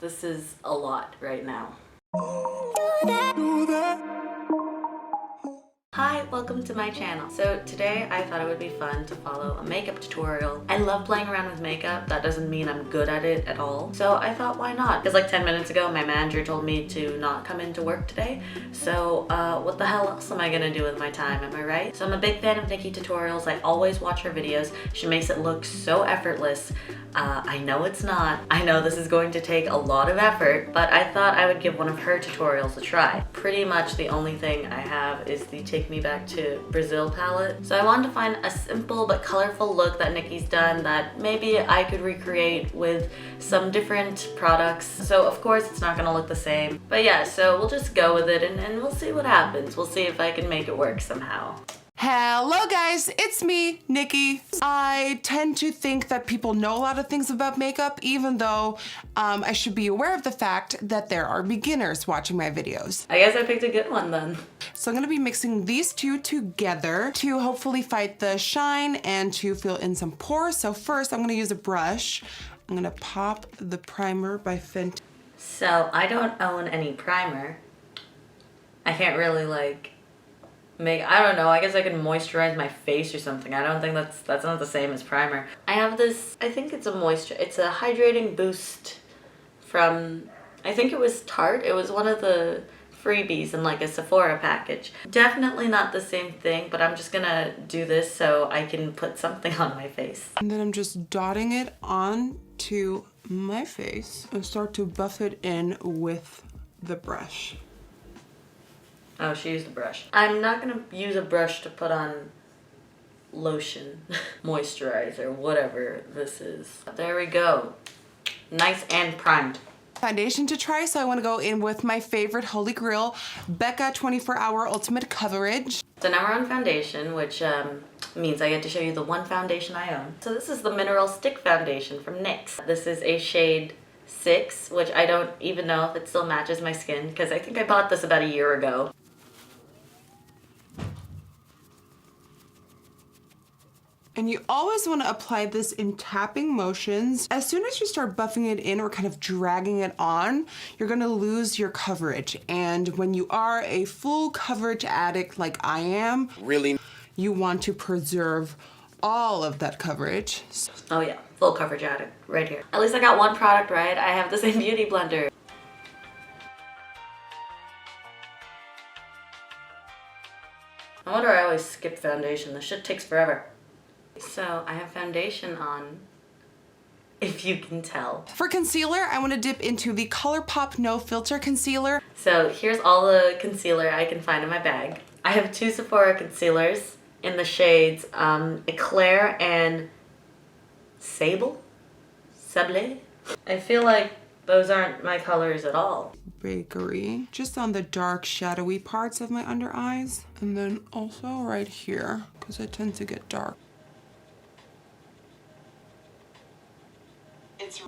This is a lot right now. Hi, welcome to my channel. So today I thought it would be fun to follow a makeup tutorial. I love playing around with makeup. That doesn't mean I'm good at it at all. So I thought, why not? Because like 10 minutes ago, my manager told me to not come into work today. So what the hell else am I gonna do with my time, am I right? So I'm a big fan of Nikkitutorials. I always watch her videos. She makes it look so effortless. I know it's not. I know this is going to take a lot of effort, but I thought I would give one of her tutorials a try. Pretty much the only thing I have is the Take Me Back to Brazil palette. So I wanted to find a simple but colorful look that Nikki's done that maybe I could recreate with some different products. So of course it's not gonna look the same. But yeah, so we'll just go with it and we'll see what happens. We'll see if I can make it work somehow. Hello guys, it's me, Nikki. I tend to think that people know a lot of things about makeup, even though I should be aware of the fact that there are beginners watching my videos. I guess I picked a good one then. So I'm gonna be mixing these two together to hopefully fight the shine and to fill in some pores. So first I'm gonna use a brush. I'm gonna pop the primer by Fenty. So I don't own any primer. I can't really I don't know, I guess I could moisturize my face or something. I don't think that's not the same as primer. I have this, I think it's a hydrating boost from, I think it was Tarte. It was one of the freebies in like a Sephora package. Definitely not the same thing, but I'm just gonna do this so I can put something on my face. And then I'm just dotting it on to my face and start to buff it in with the brush. Oh, she used a brush. I'm not gonna use a brush to put on lotion, moisturizer, whatever this is. There we go. Nice and primed. Foundation to try, so I want to go in with my favorite holy grail, Becca 24-Hour Ultimate Coverage. So now we're on foundation, which means I get to show you the one foundation I own. So this is the Mineral Stick Foundation from NYX. This is a shade 6, which I don't even know if it still matches my skin, because I think I bought this about a year ago. And you always want to apply this in tapping motions. As soon as you start buffing it in or kind of dragging it on, you're going to lose your coverage. And when you are a full coverage addict like I am, really, you want to preserve all of that coverage. Oh yeah, full coverage addict right here. At least I got one product right. I have the same beauty blender. No wonder I always skip foundation. This shit takes forever. So I have foundation on, if you can tell. For concealer, I want to dip into the ColourPop No Filter Concealer. So here's all the concealer I can find in my bag. I have 2 Sephora concealers in the shades Eclair and Sable? I feel like those aren't my colors at all. Bakery, just on the dark shadowy parts of my under eyes. And then also right here, because I tend to get dark.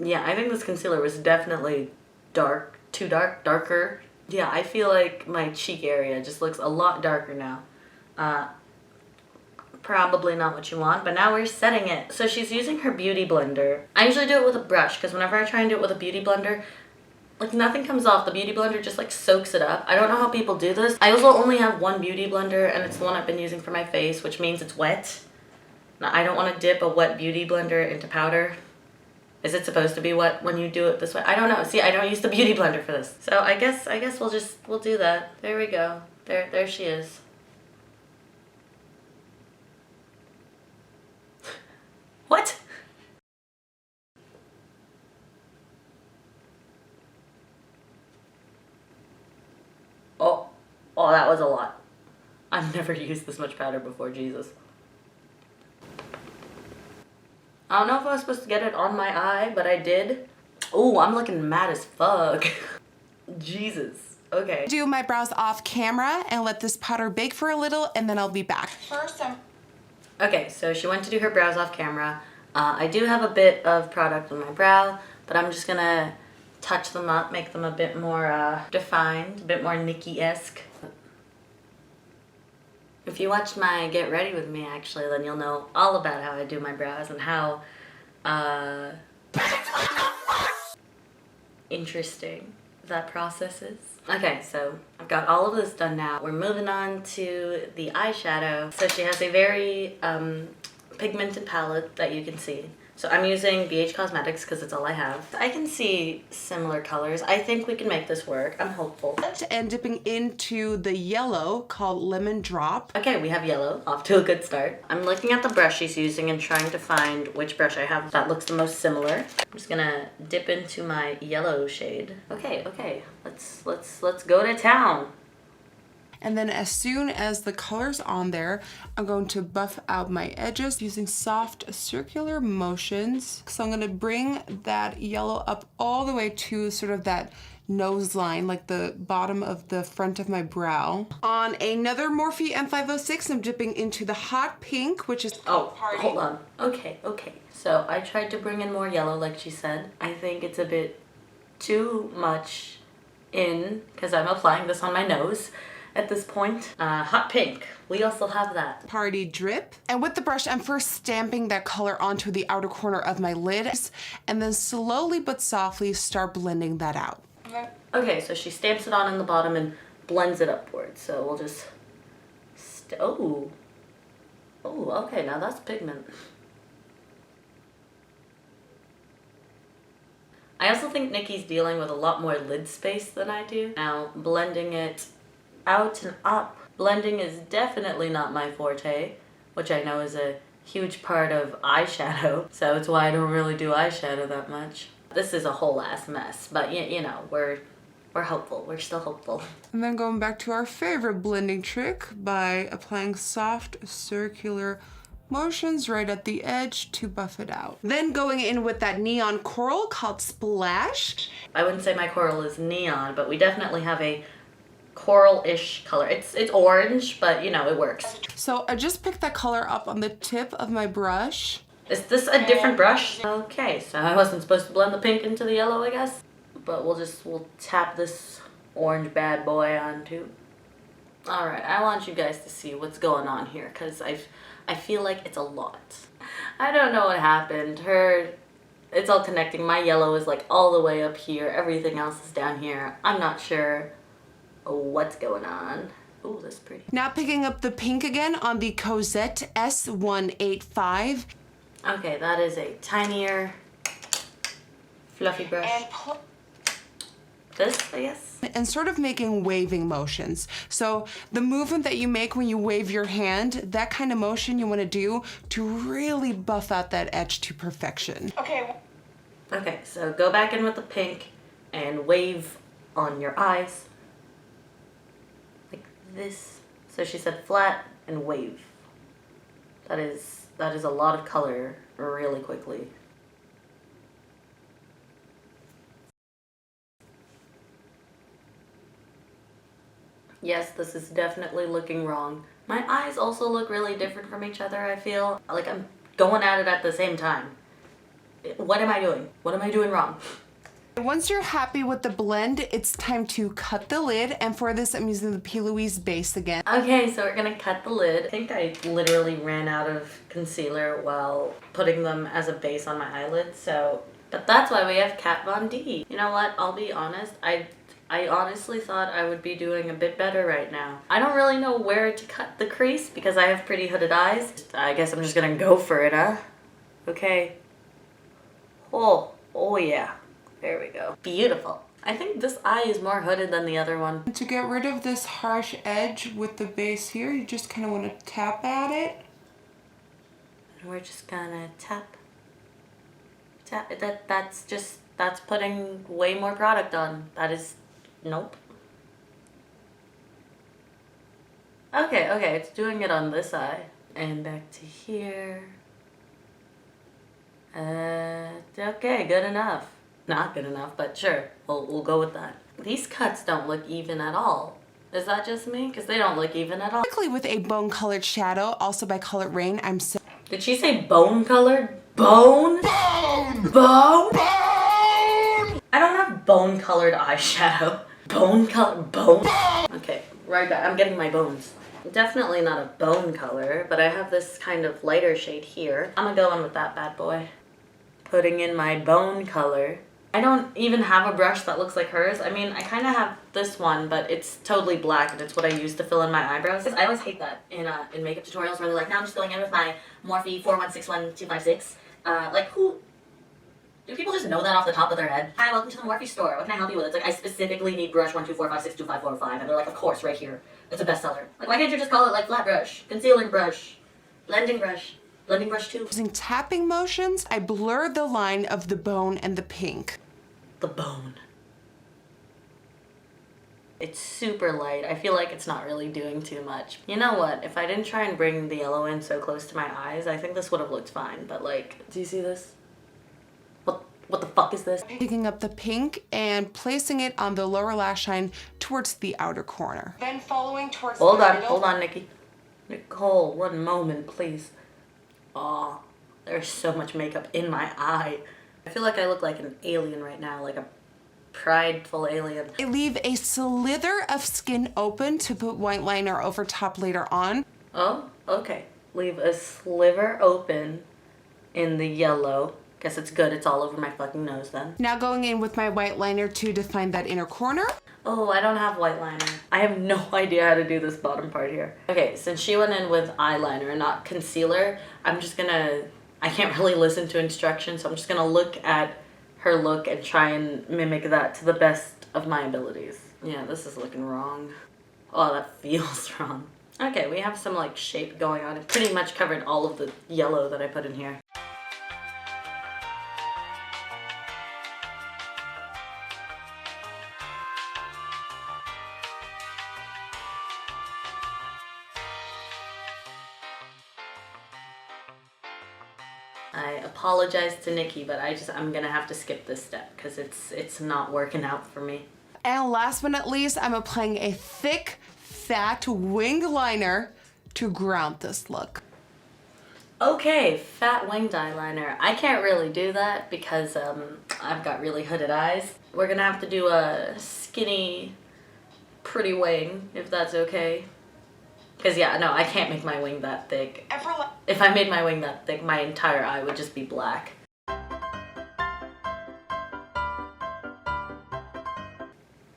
Yeah, I think this concealer was definitely dark, too dark, darker. Yeah, I feel like my cheek area just looks a lot darker now. Probably not what you want, but now we're setting it. So she's using her beauty blender. I usually do it with a brush, because whenever I try and do it with a beauty blender, like nothing comes off. The beauty blender just like soaks it up. I don't know how people do this. I also only have one beauty blender, and it's the one I've been using for my face, which means it's wet. Now, I don't want to dip a wet beauty blender into powder. Is it supposed to be wet when you do it this way? I don't know. See, I don't use the beauty blender for this. So I guess we'll do that. There we go. There she is. What? Oh, that was a lot. I've never used this much powder before, Jesus. I don't know if I was supposed to get it on my eye, but I did. Oh, I'm looking mad as fuck. Jesus. Okay. Do my brows off camera and let this powder bake for a little, and then I'll be back. Okay, so she went to do her brows off camera. I do have a bit of product on my brow, but I'm just gonna touch them up, make them a bit more defined, a bit more Nikki-esque. If you watched my Get Ready With Me, actually, then you'll know all about how I do my brows and how interesting that process is. Okay, so I've got all of this done now. We're moving on to the eyeshadow. So she has a very pigmented palette that you can see. So I'm using BH Cosmetics because it's all I have. I can see similar colors. I think we can make this work. I'm hopeful. And dipping into the yellow called Lemon Drop. Okay, we have yellow. Off to a good start. I'm looking at the brush she's using and trying to find which brush I have that looks the most similar. I'm just gonna dip into my yellow shade. Okay. Let's go to town. And then as soon as the color's on there, I'm going to buff out my edges using soft circular motions. So I'm gonna bring that yellow up all the way to sort of that nose line, like the bottom of the front of my brow. On another Morphe M506, I'm dipping into the hot pink, which is Party. Hold on. Okay. So I tried to bring in more yellow, like she said. I think it's a bit too much in, because I'm applying this on my nose at this point. Hot pink, we also have that. Party Drip. And with the brush, I'm first stamping that color onto the outer corner of my lid, and then slowly but softly start blending that out. Okay, so she stamps it on in the bottom and blends it upwards. So we'll just, oh, okay, now that's pigment. I also think Nikki's dealing with a lot more lid space than I do. Now, blending it out and up. Blending is definitely not my forte, which I know is a huge part of eyeshadow, so it's why I don't really do eyeshadow that much. This is a whole ass mess, but you know, we're hopeful. We're still hopeful. And then going back to our favorite blending trick by applying soft circular motions right at the edge to buff it out. Then going in with that neon coral called Splash. I wouldn't say my coral is neon, but we definitely have a coral-ish color. It's orange, but you know, it works. So I just picked that color up on the tip of my brush. Is this a different brush? Okay, so I wasn't supposed to blend the pink into the yellow, I guess. But we'll tap this orange bad boy onto. Alright, I want you guys to see what's going on here, because I feel like it's a lot. I don't know what happened. It's all connecting. My yellow is like all the way up here. Everything else is down here. I'm not sure what's going on. Ooh, that's pretty. Now picking up the pink again on the Cosette S185. Okay, that is a tinier, fluffy brush. This, I guess. And sort of making waving motions. So the movement that you make when you wave your hand, that kind of motion you want to do to really buff out that edge to perfection. Okay, so go back in with the pink and wave on your eyes. Like this. So she said flat and wave. That is a lot of color really quickly. Yes, this is definitely looking wrong. My eyes also look really different from each other, I feel. Like I'm going at it at the same time. What am I doing? What am I doing wrong? Once you're happy with the blend, it's time to cut the lid. And for this, I'm using the P. Louise base again. Okay, so we're gonna cut the lid. I think I literally ran out of concealer while putting them as a base on my eyelids, but that's why we have Kat Von D. You know what? I'll be honest. I honestly thought I would be doing a bit better right now. I don't really know where to cut the crease because I have pretty hooded eyes. I guess I'm just gonna go for it, huh? Okay. Oh yeah. There we go. Beautiful. I think this eye is more hooded than the other one. To get rid of this harsh edge with the base here, you just kind of want to tap at it. And we're just gonna tap. That's putting way more product on. That is, nope. Okay, it's doing it on this eye. And back to here. Okay, good enough. Not good enough, but sure, we'll go with that. These cuts don't look even at all. Is that just me? Because they don't look even at all. Quickly with a bone-colored shadow, also by Color Rain, Did she say bone-colored? Bone? Bone! Bone? Bone! I don't have bone-colored eyeshadow. Bone-colored? Bone? Okay, right back. I'm getting my bones. Definitely not a bone color, but I have this kind of lighter shade here. I'm gonna go in with that bad boy. Putting in my bone color. I don't even have a brush that looks like hers. I mean, I kind of have this one, but it's totally black and it's what I use to fill in my eyebrows. I always hate that in makeup tutorials where they're like, now I'm just going in with my Morphe 4161256. Like who? Do people just know that off the top of their head? Hi, welcome to the Morphe store. What can I help you with? It's like, I specifically need brush 124562545, and they're like, of course, right here. It's a bestseller. Like, why can't you just call it like flat brush, concealing brush, blending brush 2? Using tapping motions, I blur the line of the bone and the pink. The bone. It's super light. I feel like it's not really doing too much. You know what? If I didn't try and bring the yellow in so close to my eyes, I think this would have looked fine. But like, do you see this? What the fuck is this? Picking up the pink and placing it on the lower lash line towards the outer corner. Then following towards Hold on, Nikki. Nicole, one moment, please. Aw, there's so much makeup in my eye. I feel like I look like an alien right now, like a prideful alien. I leave a slither of skin open to put white liner over top later on. Oh, okay. Leave a sliver open in the yellow. Guess it's good, it's all over my fucking nose then. Now going in with my white liner to define that inner corner. Oh, I don't have white liner. I have no idea how to do this bottom part here. Okay, since she went in with eyeliner and not concealer, I can't really listen to instructions, so I'm just gonna look at her look and try and mimic that to the best of my abilities. Yeah, this is looking wrong. Oh, that feels wrong. Okay, we have some like shape going on. It pretty much covered all of the yellow that I put in here. I apologize to Nikki, but I'm gonna have to skip this step because it's not working out for me. And last but not least, I'm applying a thick, fat wing liner to ground this look. Okay, fat winged eyeliner. I can't really do that because I've got really hooded eyes. We're gonna have to do a skinny, pretty wing, if that's okay. Because yeah, no, I can't make my wing that thick. If I made my wing that thick, my entire eye would just be black. It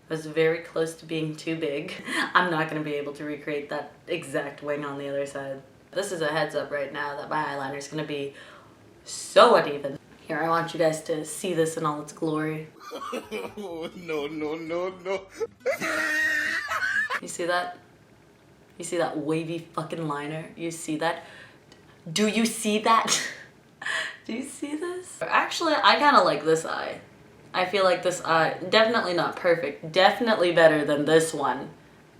was very close to being too big. I'm not going to be able to recreate that exact wing on the other side. This is a heads up right now that my eyeliner is going to be so uneven. Here, I want you guys to see this in all its glory. No. You see that? You see that wavy fucking liner? You see that? Do you see that? Do you see this? Actually, I kind of like this eye. I feel like this eye, definitely not perfect, definitely better than this one.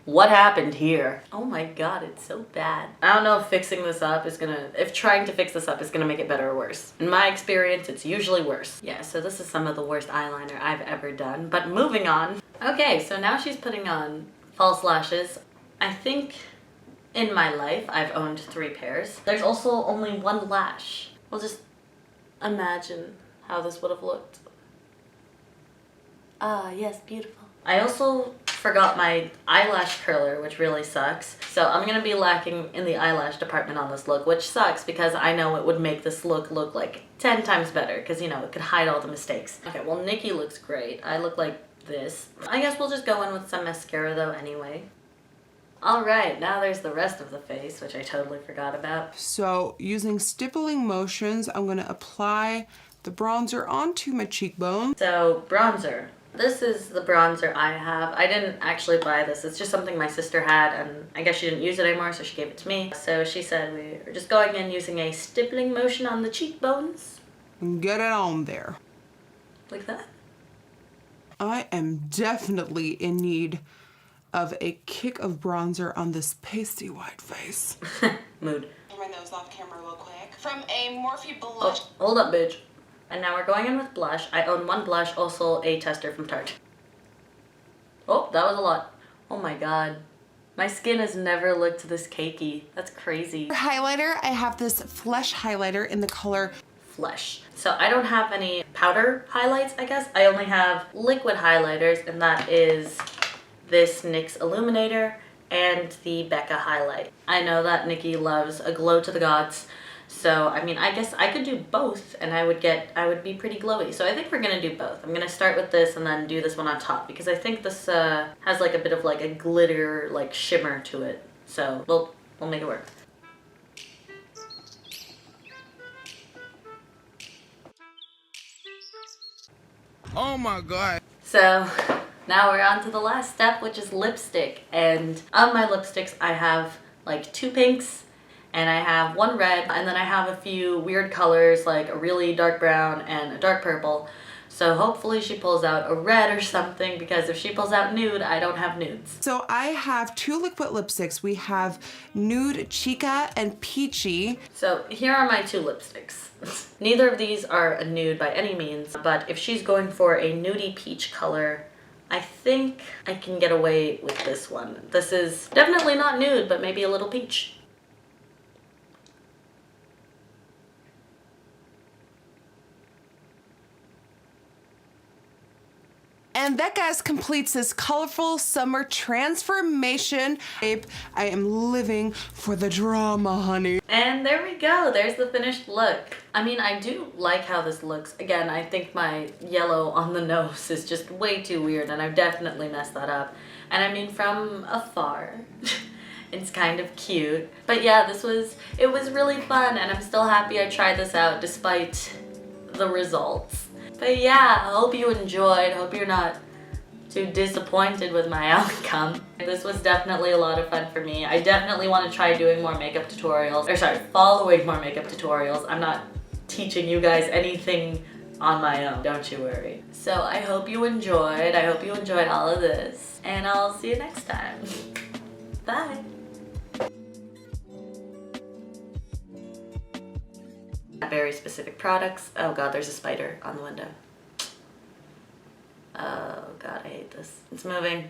What happened here? Oh my god, it's so bad. I don't know if fixing this up is if trying to fix this up is gonna make it better or worse. In my experience, it's usually worse. Yeah, so this is some of the worst eyeliner I've ever done, but moving on. Okay, so now she's putting on false lashes. I think in my life I've owned 3 pairs. There's also only 1 lash. Well, just imagine how this would have looked. Ah, yes, beautiful. I also forgot my eyelash curler, which really sucks. So I'm gonna be lacking in the eyelash department on this look, which sucks because I know it would make this look like 10 times better because, you know, it could hide all the mistakes. Okay, well, Nikki looks great. I look like this. I guess we'll just go in with some mascara though anyway. Alright, now there's the rest of the face, which I totally forgot about. So using stippling motions, I'm gonna apply the bronzer onto my cheekbone. So bronzer. This is the bronzer I have. I didn't actually buy this. It's just something my sister had, and I guess she didn't use it anymore, so she gave it to me. So she said we were just going in using a stippling motion on the cheekbones. And get it on there. Like that? I am definitely in need of a kick of bronzer on this pasty white face. Mood. My nose off camera real quick. From a Morphe blush. Oh, hold up, bitch. And now we're going in with blush. I own 1 blush, also a tester from Tarte. Oh, that was a lot. Oh my god. My skin has never looked this cakey. That's crazy. For highlighter, I have this Flesh highlighter in the color Flesh. So I don't have any powder highlights, I guess. I only have liquid highlighters, and that is this NYX Illuminator and the Becca highlight. I know that Nikki loves a glow to the gods, So, I mean, I guess I could do both and I would be pretty glowy. So I think we're gonna do both. I'm gonna start with this and then do this one on top because I think this has like a bit of like a glitter, like shimmer to it. So we'll make it work. Oh my God. So now we're on to the last step, which is lipstick. And on my lipsticks, I have like 2 pinks and I have 1 red, and then I have a few weird colors like a really dark brown and a dark purple. So hopefully she pulls out a red or something, because if she pulls out nude, I don't have nudes. So I have 2 liquid lipsticks. We have Nude Chica and Peachy. So here are my 2 lipsticks. Neither of these are a nude by any means, but if she's going for a nudie peach color, I think I can get away with this one. This is definitely not nude, but maybe a little peach. And that, guys, completes this colorful summer transformation. Babe, I am living for the drama, honey. And there we go. There's the finished look. I mean, I do like how this looks. Again, I think my yellow on the nose is just way too weird, and I've definitely messed that up. And I mean, from afar, it's kind of cute. But yeah, it was really fun, and I'm still happy I tried this out despite the results. But yeah, I hope you enjoyed. Hope you're not too disappointed with my outcome. This was definitely a lot of fun for me. I definitely want to try doing more makeup tutorials, or sorry, following more makeup tutorials. I'm not teaching you guys anything on my own, don't you worry. So I hope you enjoyed. I hope you enjoyed all of this, and I'll see you next time. Bye. Very specific products. Oh god, there's a spider on the window. Oh god, I hate this. It's moving.